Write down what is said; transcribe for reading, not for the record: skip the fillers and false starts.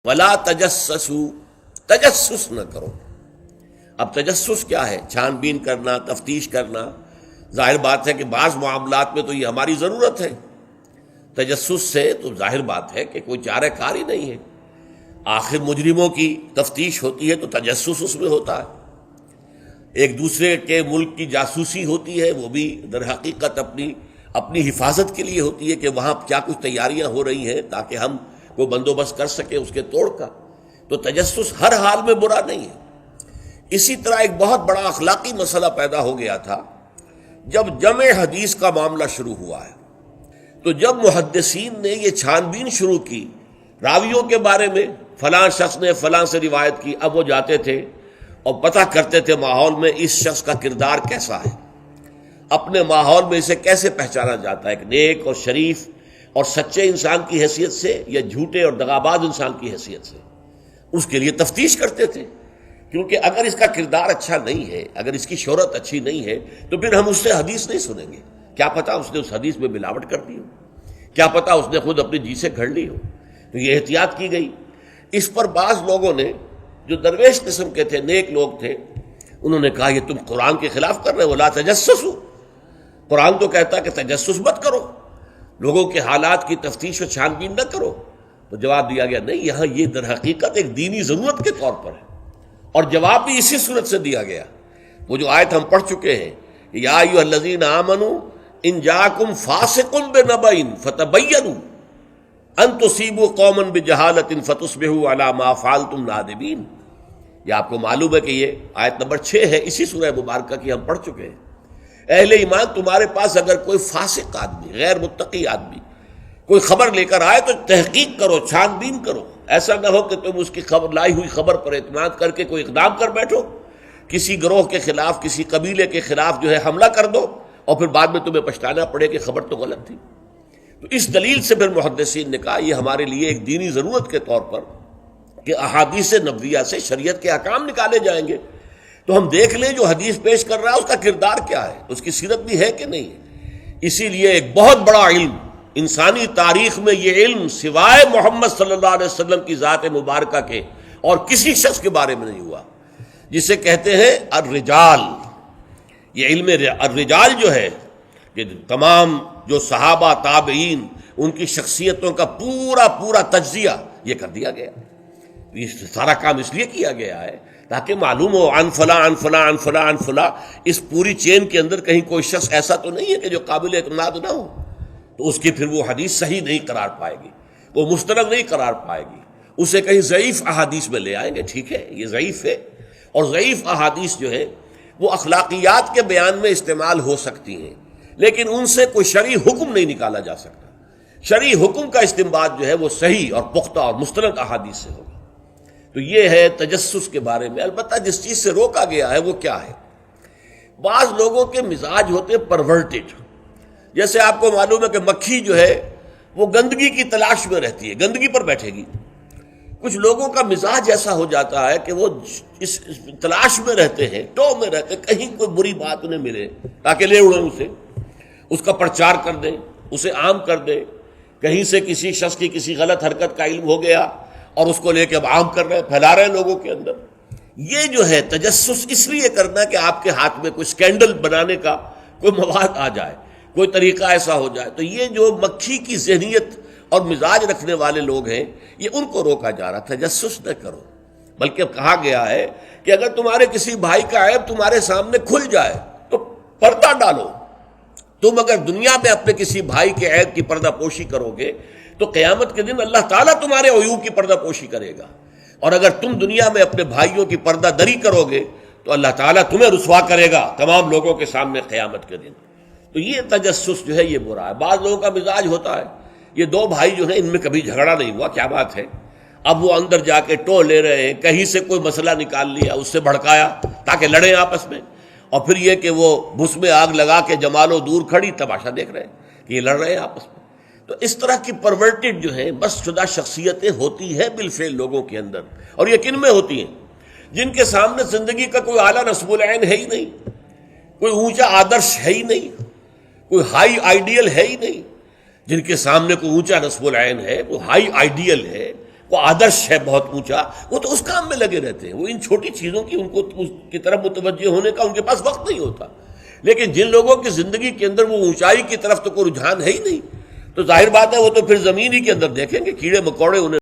ولا تجسسوا، تجسس نہ کرو۔ اب تجسس کیا ہے؟ چھان بین کرنا، تفتیش کرنا۔ ظاہر بات ہے کہ بعض معاملات میں تو یہ ہماری ضرورت ہے، تجسس سے تو ظاہر بات ہے کہ کوئی چارہ کار ہی نہیں ہے۔ آخر مجرموں کی تفتیش ہوتی ہے تو تجسس اس میں ہوتا ہے، ایک دوسرے کے ملک کی جاسوسی ہوتی ہے، وہ بھی در حقیقت اپنی حفاظت کے لیے ہوتی ہے کہ وہاں کیا کچھ تیاریاں ہو رہی ہیں تاکہ ہم کو بندوبست کر سکیں اس کے توڑ کا۔ تو تجسس ہر حال میں برا نہیں ہے۔ اسی طرح ایک بہت بڑا اخلاقی مسئلہ پیدا ہو گیا تھا جب جمع حدیث کا معاملہ شروع ہوا ہے۔ تو جب محدثین نے یہ چھان بین شروع کی راویوں کے بارے میں، فلاں شخص نے فلاں سے روایت کی، اب وہ جاتے تھے اور پتہ کرتے تھے ماحول میں اس شخص کا کردار کیسا ہے، اپنے ماحول میں اسے کیسے پہچانا جاتا ہے، ایک نیک اور شریف اور سچے انسان کی حیثیت سے یا جھوٹے اور دغاباز انسان کی حیثیت سے، اس کے لیے تفتیش کرتے تھے۔ کیونکہ اگر اس کا کردار اچھا نہیں ہے، اگر اس کی شہرت اچھی نہیں ہے تو پھر ہم اس سے حدیث نہیں سنیں گے۔ کیا پتہ اس نے اس حدیث میں ملاوٹ کر دی ہو، کیا پتہ اس نے خود اپنی جی سے گھڑ لی ہو۔ تو یہ احتیاط کی گئی۔ اس پر بعض لوگوں نے جو درویش قسم کے تھے، نیک لوگ تھے، انہوں نے کہا یہ تم قرآن کے خلاف کر رہے ہو، لا تجسسوا۔ قرآن تو کہتا ہے کہ تجسس مت کرو، لوگوں کے حالات کی تفتیش و چھان بین نہ کرو۔ تو جواب دیا گیا نہیں، یہاں یہ در حقیقت ایک دینی ضرورت کے طور پر ہے، اور جواب بھی اسی صورت سے دیا گیا۔ وہ جو آیت ہم پڑھ چکے ہیں، یا ایھا الذین آمنوا ان جاءکم فاسق بنبأ فتبینوا ان تصیبوا قوما بجہالۃ فتصبحوا علی ما فعلتم نادمین۔ یہ آپ کو معلوم ہے کہ یہ آیت نمبر 6 ہے اسی سورہ مبارکہ کی، ہم پڑھ چکے ہیں۔ اہل ایمان، تمہارے پاس اگر کوئی فاسق آدمی، غیر متقی آدمی کوئی خبر لے کر آئے تو تحقیق کرو، چھان بین کرو۔ ایسا نہ ہو کہ تم اس کی خبر لائی ہوئی خبر پر اعتماد کر کے کوئی اقدام کر بیٹھو، کسی گروہ کے خلاف، کسی قبیلے کے خلاف جو ہے حملہ کر دو، اور پھر بعد میں تمہیں پچھتانا پڑے کہ خبر تو غلط تھی۔ تو اس دلیل سے پھر محدثین نے کہا یہ ہمارے لیے ایک دینی ضرورت کے طور پر کہ احادیث نبویہ سے شریعت کے احکام نکالے جائیں گے، تو ہم دیکھ لیں جو حدیث پیش کر رہا ہے اس کا کردار کیا ہے، اس کی سیرت بھی ہے کہ نہیں ہے۔ اسی لیے ایک بہت بڑا علم انسانی تاریخ میں، یہ علم سوائے محمد صلی اللہ علیہ وسلم کی ذات مبارکہ کے اور کسی شخص کے بارے میں نہیں ہوا، جسے کہتے ہیں الرجال۔ یہ علم الرجال جو ہے کہ تمام جو صحابہ تابعین ان کی شخصیتوں کا پورا تجزیہ یہ کر دیا گیا۔ یہ سارا کام اس لیے کیا گیا ہے تاکہ معلوم ہو عن فلاں عن فلاں عن فلاں عن فلاں، اس پوری چین کے اندر کہیں کوئی شخص ایسا تو نہیں ہے کہ جو قابل اعتماد نہ ہو، تو اس کی پھر وہ حدیث صحیح نہیں قرار پائے گی، وہ مستند نہیں قرار پائے گی، اسے کہیں ضعیف احادیث میں لے آئیں گے۔ ٹھیک ہے، یہ ضعیف ہے، اور ضعیف احادیث جو ہے وہ اخلاقیات کے بیان میں استعمال ہو سکتی ہیں، لیکن ان سے کوئی شرعی حکم نہیں نکالا جا سکتا۔ شرعی حکم کا استنباط جو ہے وہ صحیح اور پختہ اور مستند احادیث سے ہوگا۔ تو یہ ہے تجسس کے بارے میں۔ البتہ جس چیز سے روکا گیا ہے وہ کیا ہے؟ بعض لوگوں کے مزاج ہوتے پرورٹڈ، جیسے آپ کو معلوم ہے کہ مکھی جو ہے وہ گندگی کی تلاش میں رہتی ہے، گندگی پر بیٹھے گی۔ کچھ لوگوں کا مزاج ایسا ہو جاتا ہے کہ وہ اس تلاش میں رہتے ہیں، ٹو میں رہتے ہیں، کہیں کوئی بری بات انہیں ملے تاکہ لے اڑیں اسے، اس کا پرچار کر دیں، اسے عام کر دیں۔ کہیں سے کسی شخص کی کسی غلط حرکت کا علم ہو گیا اور اس کو لے کے اب عام کر رہے ہیں، پھیلا رہے ہیں لوگوں کے اندر۔ یہ جو ہے تجسس اس لیے کرنا کہ آپ کے ہاتھ میں کوئی سکینڈل بنانے کا کوئی مواد آ جائے، کوئی طریقہ ایسا ہو جائے۔ تو یہ جو مکھی کی ذہنیت اور مزاج رکھنے والے لوگ ہیں، یہ ان کو روکا جا رہا، تجسس نہ کرو۔ بلکہ کہا گیا ہے کہ اگر تمہارے کسی بھائی کا عیب تمہارے سامنے کھل جائے تو پردہ ڈالو۔ تم اگر دنیا میں اپنے کسی بھائی کے عیب کی پردہ پوشی کرو گے تو قیامت کے دن اللہ تعالیٰ تمہارے عیوب کی پردہ پوشی کرے گا، اور اگر تم دنیا میں اپنے بھائیوں کی پردہ دری کرو گے تو اللہ تعالیٰ تمہیں رسوا کرے گا تمام لوگوں کے سامنے قیامت کے دن۔ تو یہ تجسس جو ہے یہ برا ہے۔ بعض لوگوں کا مزاج ہوتا ہے، یہ دو بھائی جو ہیں ان میں کبھی جھگڑا نہیں ہوا، کیا بات ہے، اب وہ اندر جا کے ٹو لے رہے ہیں، کہیں سے کوئی مسئلہ نکال لیا، اس سے بھڑکایا تاکہ لڑیں آپس میں، اور پھر یہ کہ وہ بھس میں آگ لگا کے جمالو دور کھڑی تماشا دیکھ رہے ہیں کہ یہ لڑ رہے ہیں آپس میں۔ تو اس طرح کی پرورٹڈ جو ہیں بس شدہ شخصیتیں ہوتی ہیں بالفعل لوگوں کے اندر، اور یہ کن میں ہوتی ہیں؟ جن کے سامنے زندگی کا کوئی اعلیٰ نصب العین ہے ہی نہیں، کوئی اونچا آدرش ہے ہی نہیں، کوئی ہائی آئیڈیل ہے ہی نہیں۔ جن کے سامنے کوئی اونچا نصب العین ہے، کوئی ہائی آئیڈیل ہے، وہ آدرش ہے بہت اونچا، وہ تو اس کام میں لگے رہتے ہیں، وہ ان چھوٹی چیزوں کی ان کو اس کی طرف متوجہ ہونے کا ان کے پاس وقت نہیں ہوتا۔ لیکن جن لوگوں کی زندگی کے اندر وہ اونچائی کی طرف تو کوئی رجحان ہے ہی نہیں، تو ظاہر بات ہے وہ تو پھر زمین ہی کے اندر دیکھیں گے، کیڑے مکوڑے انہیں